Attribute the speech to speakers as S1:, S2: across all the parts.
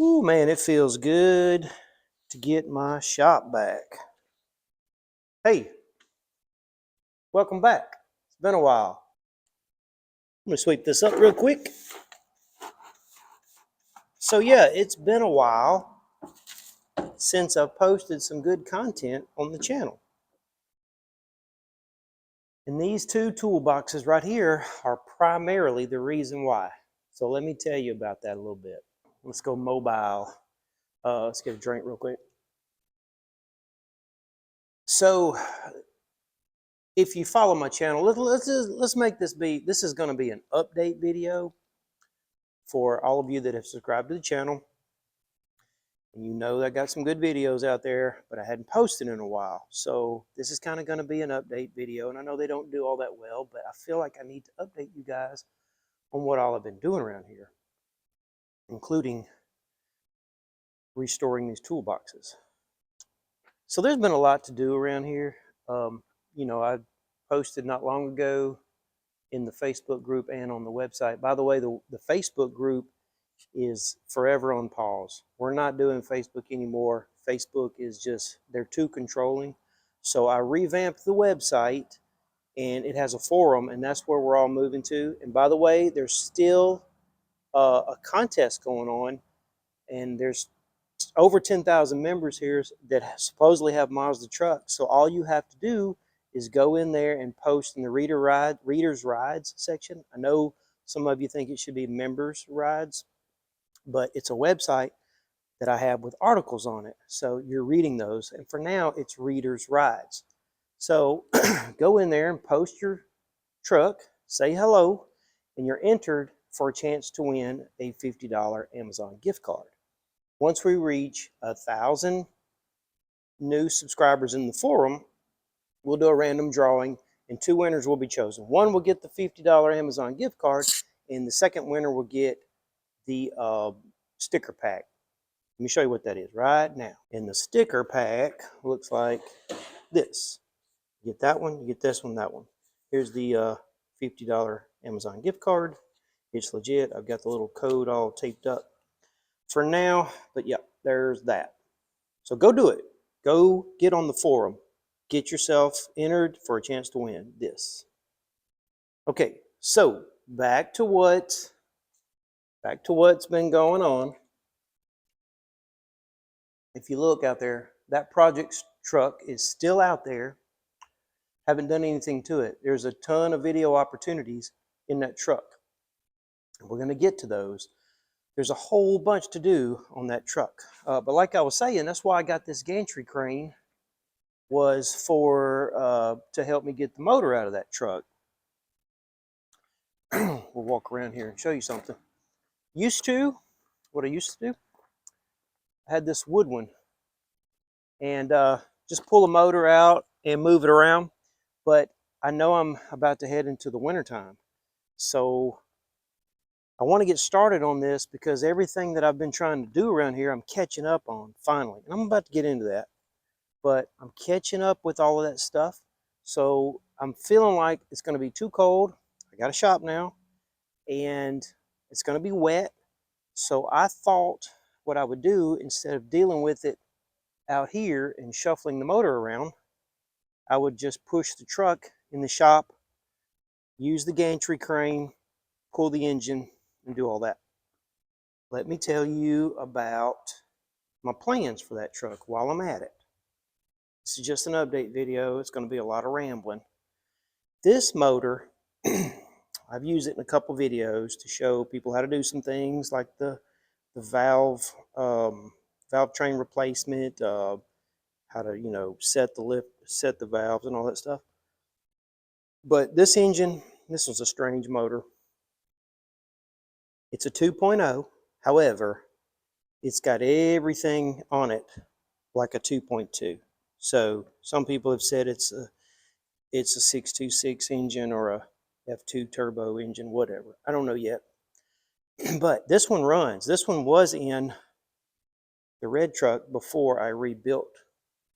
S1: Ooh, man, it feels good to get my shop back. Hey, welcome back. It's been a while. I'm gonna sweep this up real quick. So yeah, it's been a while since I've posted some good content on the channel. And these two toolboxes right here are primarily the reason why. So let me tell you about that a little bit. Let's go mobile. Let's get a drink real quick. So if you follow my channel, let's make this is going to be an update video for all of you that have subscribed to the channel. And you know I got some good videos out there, but I hadn't posted in a while. So this is kind of going to be an update video. And I know they don't do all that well, but I feel like I need to update you guys on what all I've been doing around here, including restoring these toolboxes. So there's been a lot to do around here. I posted not long ago in the Facebook group and on the website. By the way, the Facebook group is forever on pause. We're not doing Facebook anymore. Facebook is just, they're too controlling. So I revamped the website and it has a forum, and that's where we're all moving to. And by the way, there's still a contest going on, and there's over 10,000 members here that supposedly have Mazda trucks. So all you have to do is go in there and post in the readers rides section. I know some of you think it should be members rides, but it's a website that I have with articles on it. So you're reading those. And for now, it's readers rides. So go in there and post your truck, say hello, and you're entered for a chance to win a $50 Amazon gift card. Once we reach 1,000 new subscribers in the forum, we'll do a random drawing and 2 winners will be chosen. One will get the $50 Amazon gift card, and the second winner will get the sticker pack. Let me show you what that is right now. And the sticker pack looks like this. You get that one, you get this one, that one. Here's the $50 Amazon gift card. It's legit. I've got the little code all taped up for now, but yeah, there's that. So go do it. Go get on the forum. Get yourself entered for a chance to win this. Okay, so back to what's been going on. If you look out there, that project truck is still out there. Haven't done anything to it. There's a ton of video opportunities in that truck. We're going to get to those. There's a whole bunch to do on that truck. But like I was saying, that's why I got this gantry crane, was for to help me get the motor out of that truck. We'll walk around here and show you something. What I used to do, I had this wood one, and just pull the motor out and move it around. But I know I'm about to head into the wintertime, so I want to get started on this because everything that I've been trying to do around here, I'm catching up on finally. And I'm about to get into that, but I'm catching up with all of that stuff. So I'm feeling like it's going to be too cold. I got a shop now, and it's going to be wet. So I thought what I would do, instead of dealing with it out here and shuffling the motor around, I would just push the truck in the shop, use the gantry crane, pull the engine, and do all that. Let me tell you about my plans for that truck while I'm at it. This is just an update video. It's going to be a lot of rambling. This motor, I've used it in a couple videos to show people how to do some things like the valve train replacement, how to set the valves and all that stuff. But this engine, this was a strange motor. It's a 2.0. However, it's got everything on it like a 2.2. So some people have said it's a 626 engine or a F2 turbo engine, whatever. I don't know yet. But this one runs. This one was in the red truck before I rebuilt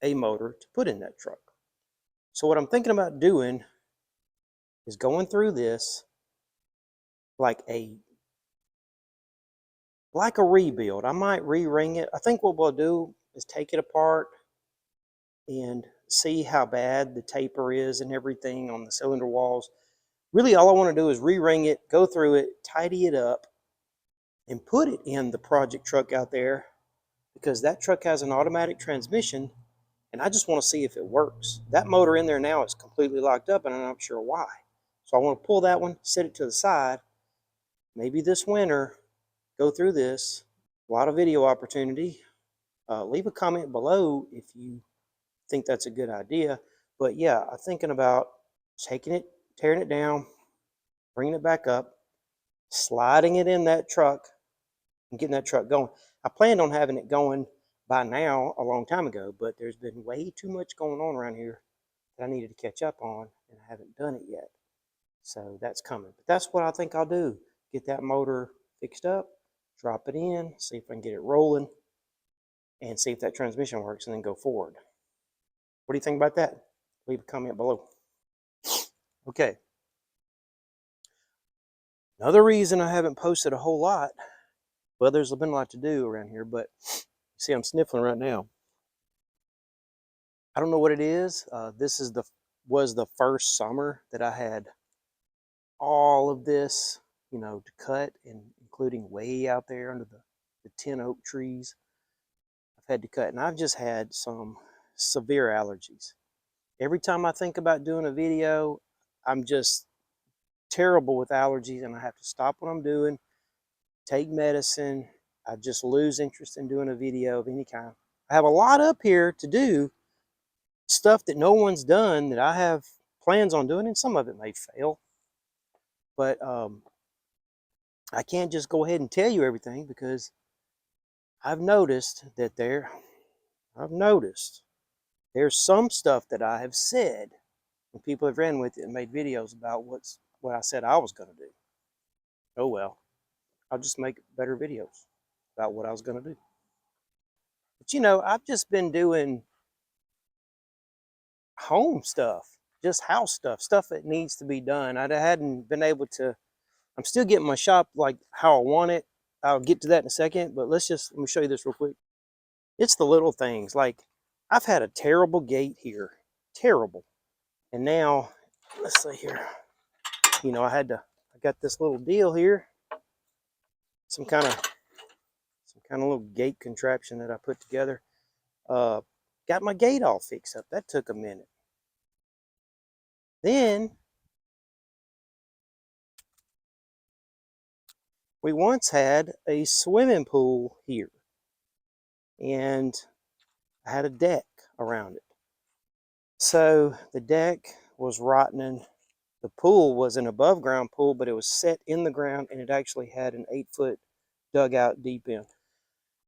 S1: a motor to put in that truck. So what I'm thinking about doing is going through this like a like a rebuild. I might re-ring it. I think what we'll do is take it apart and see how bad the taper is and everything on the cylinder walls. Really, all I want to do is re-ring it, go through it, tidy it up, and put it in the project truck out there, because that truck has an automatic transmission, and I just want to see if it works. That motor in there now is completely locked up, and I'm not sure why. So I want to pull that one, set it to the side. Maybe this winter, go through this. A lot of video opportunity. Leave a comment below if you think that's a good idea. But yeah, I'm thinking about taking it, tearing it down, bringing it back up, sliding it in that truck, and getting that truck going. I planned on having it going by now a long time ago, but there's been way too much going on around here that I needed to catch up on, and I haven't done it yet. So that's coming. But that's what I think I'll do. Get that motor fixed up, drop it in, see if I can get it rolling, and see if that transmission works, and then go forward. What do you think about that? Leave a comment below. Okay. Another reason I haven't posted a whole lot, well, there's been a lot to do around here, but see, I'm sniffling right now. I don't know what it is. This was the first summer that I had all of this, to cut, and including way out there under the 10 oak trees. I've had to cut, and I've just had some severe allergies. Every time I think about doing a video, I'm just terrible with allergies, and I have to stop what I'm doing, take medicine. I just lose interest in doing a video of any kind. I have a lot up here to do, stuff that no one's done that I have plans on doing, and some of it may fail. But I can't just go ahead and tell you everything, because I've noticed there's some stuff that I have said, and people have ran with it and made videos about what I said I was going to do. Oh well, I'll just make better videos about what I was going to do. But I've just been doing home stuff, just house stuff that needs to be done. I hadn't been able to. I'm still getting my shop like how I want it. I'll get to that in a second, but let me show you this real quick. It's the little things. Like, I've had a terrible gate here, terrible. And now, let's see here. I got this little deal here, some kind of little gate contraption that I put together. Got my gate all fixed up. That took a minute. Then we once had a swimming pool here, and I had a deck around it. So the deck was rotting. The pool was an above ground pool, but it was set in the ground, and it actually had an 8-foot dugout deep in.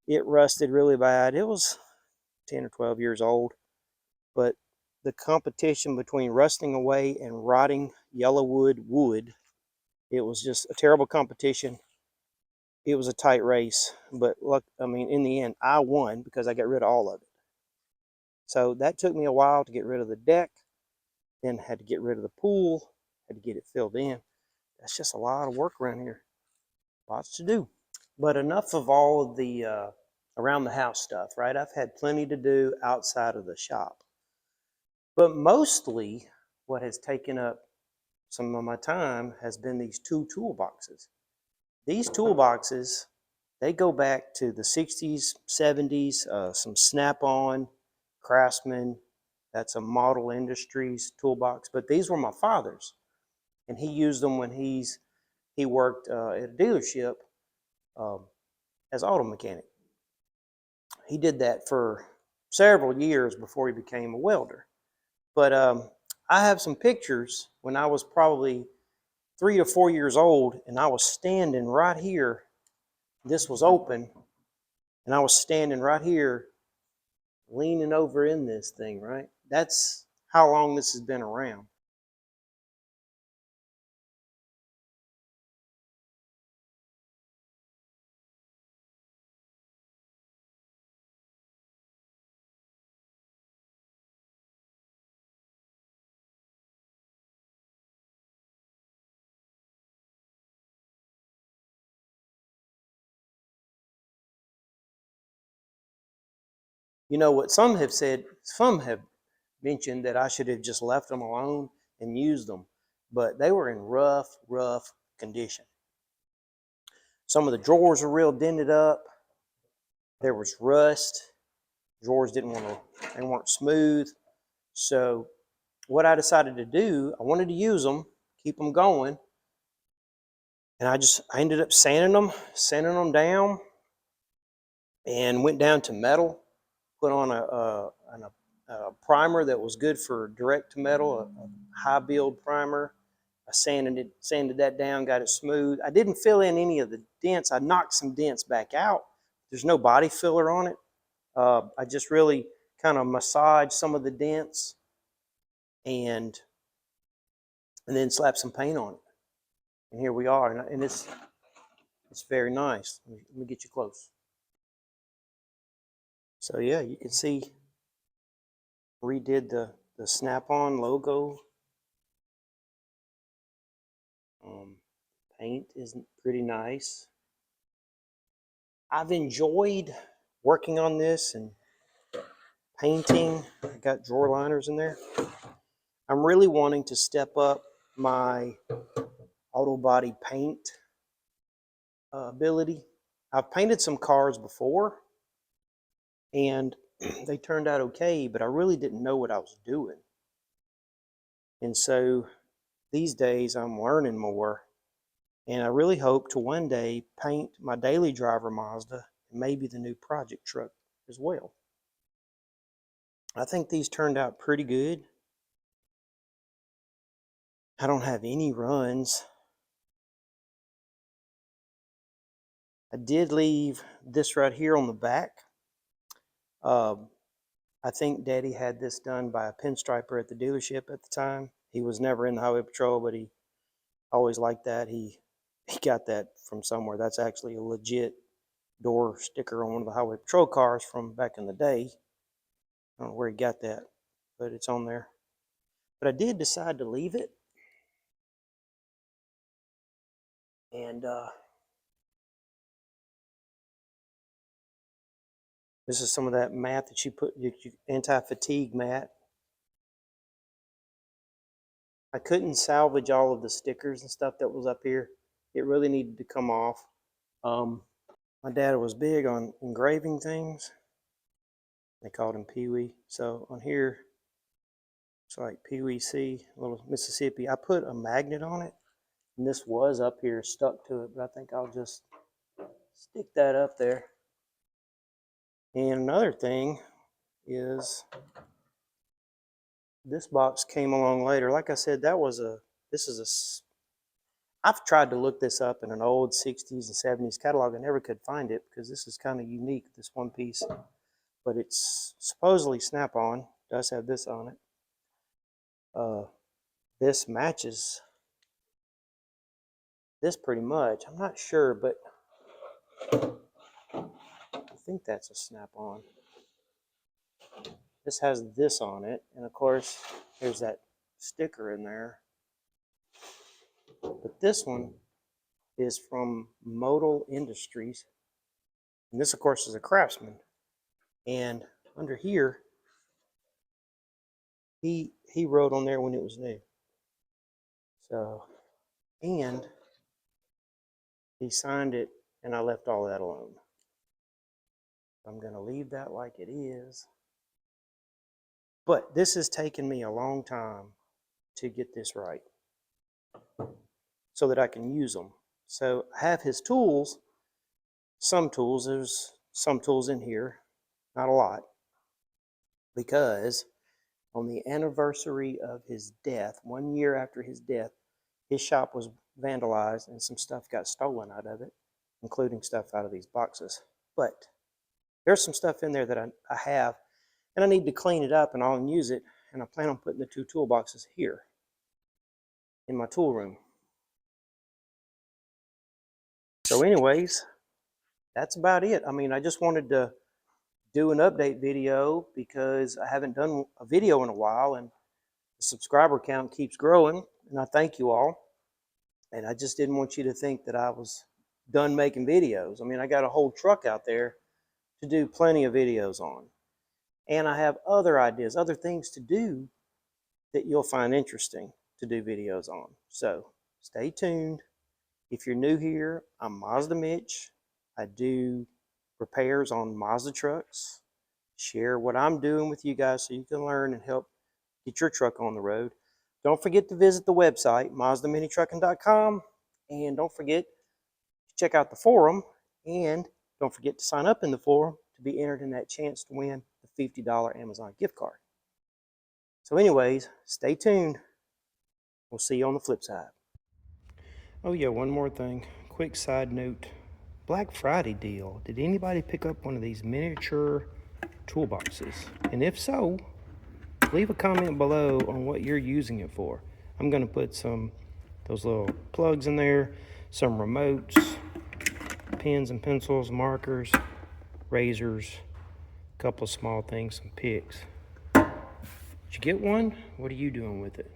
S1: It rusted really bad. It was 10 or 12 years old, but the competition between rusting away and rotting yellowwood wood, it was just a terrible competition. It was a tight race, but look, in the end, I won because I got rid of all of it. So that took me a while to get rid of the deck, then had to get rid of the pool, had to get it filled in. That's just a lot of work around here. Lots to do. But enough of all of the around the house stuff, right? I've had plenty to do outside of the shop. But mostly what has taken up some of my time has been these two toolboxes. These toolboxes, they go back to the 60s, 70s, some Snap-on, Craftsman, that's a Model Industries toolbox. But these were my father's, and he used them when he worked at a dealership as auto mechanic. He did that for several years before he became a welder. But I have some pictures when I was probably 3 to 4 years old, and I was standing right here. This was open, and I was standing right here leaning over in this thing, right? That's how long this has been around. You know what some have said, some have mentioned that I should have just left them alone and used them, but they were in rough condition. Some of the drawers are real dented up. There was rust. Drawers they weren't smooth. So what I decided to do, I wanted to use them, keep them going, and I ended up sanding them down, and went down to metal, put on a primer that was good for direct to metal, a high build primer. I sanded that down, got it smooth. I didn't fill in any of the dents. I knocked some dents back out. There's no body filler on it. I just really kind of massaged some of the dents and then slapped some paint on it. And here we are, and it's very nice. Let me get you close. So yeah, you can see redid the Snap-on logo. Paint is pretty nice. I've enjoyed working on this and painting. I got drawer liners in there. I'm really wanting to step up my auto body paint ability. I've painted some cars before and they turned out okay, but I really didn't know what I was doing. And so these days I'm learning more, and I really hope to one day paint my daily driver Mazda and maybe the new project truck as well. I think these turned out pretty good. I don't have any runs. I did leave this right here on the back. I think Daddy had this done by a pinstriper at the dealership at the time. He was never in the highway patrol, but he always liked that. He got that from somewhere. That's actually a legit door sticker on one of the highway patrol cars from back in the day. I don't know where he got that, but it's on there. But I did decide to leave it. And this is some of that mat that you put, anti-fatigue mat. I couldn't salvage all of the stickers and stuff that was up here. It really needed to come off. My dad was big on engraving things. They called him Pee-wee. So on here, it's like Pee-wee C, little Mississippi. I put a magnet on it, and this was up here stuck to it, but I think I'll just stick that up there. And another thing is this box came along later. Like I said, I've tried to look this up in an old 60s and 70s catalog. I never could find it because this is kind of unique, this one piece. But it's supposedly Snap-on. Does have this on it. This matches this pretty much. I'm not sure, but I think that's a Snap-on. This has this on it, and of course, there's that sticker in there. But this one is from Modal Industries, and this, of course, is a Craftsman. And under here, he wrote on there when it was new. So, and he signed it, and I left all that alone. I'm going to leave that like it is. But this has taken me a long time to get this right so that I can use them. So I have his tools, some tools. There's some tools in here, not a lot, because on the anniversary of his death, 1 year after his death, his shop was vandalized and some stuff got stolen out of it, including stuff out of these boxes. But there's some stuff in there that I have, and I need to clean it up and I'll use it, and I plan on putting the 2 toolboxes here in my tool room. So anyways, that's about it. I mean, I just wanted to do an update video because I haven't done a video in a while, and the subscriber count keeps growing, and I thank you all. And I just didn't want you to think that I was done making videos. I mean, I got a whole truck out there to do plenty of videos on. And I have other ideas, other things to do that you'll find interesting to do videos on. So stay tuned. If you're new here, I'm MazdaMitch. I do repairs on Mazda trucks. Share what I'm doing with you guys so you can learn and help get your truck on the road. Don't forget to visit the website, MazdaMinitrucking.com. And don't forget to check out the forum. And don't forget to sign up in the forum to be entered in that chance to win the $50 Amazon gift card. So anyways, stay tuned. We'll see you on the flip side. Oh yeah, one more thing. Quick side note. Black Friday deal. Did anybody pick up one of these miniature toolboxes? And if so, leave a comment below on what you're using it for. I'm going to put those little plugs in there, some remotes, pens and pencils, markers, razors, a couple of small things, some picks. Did you get one? What are you doing with it?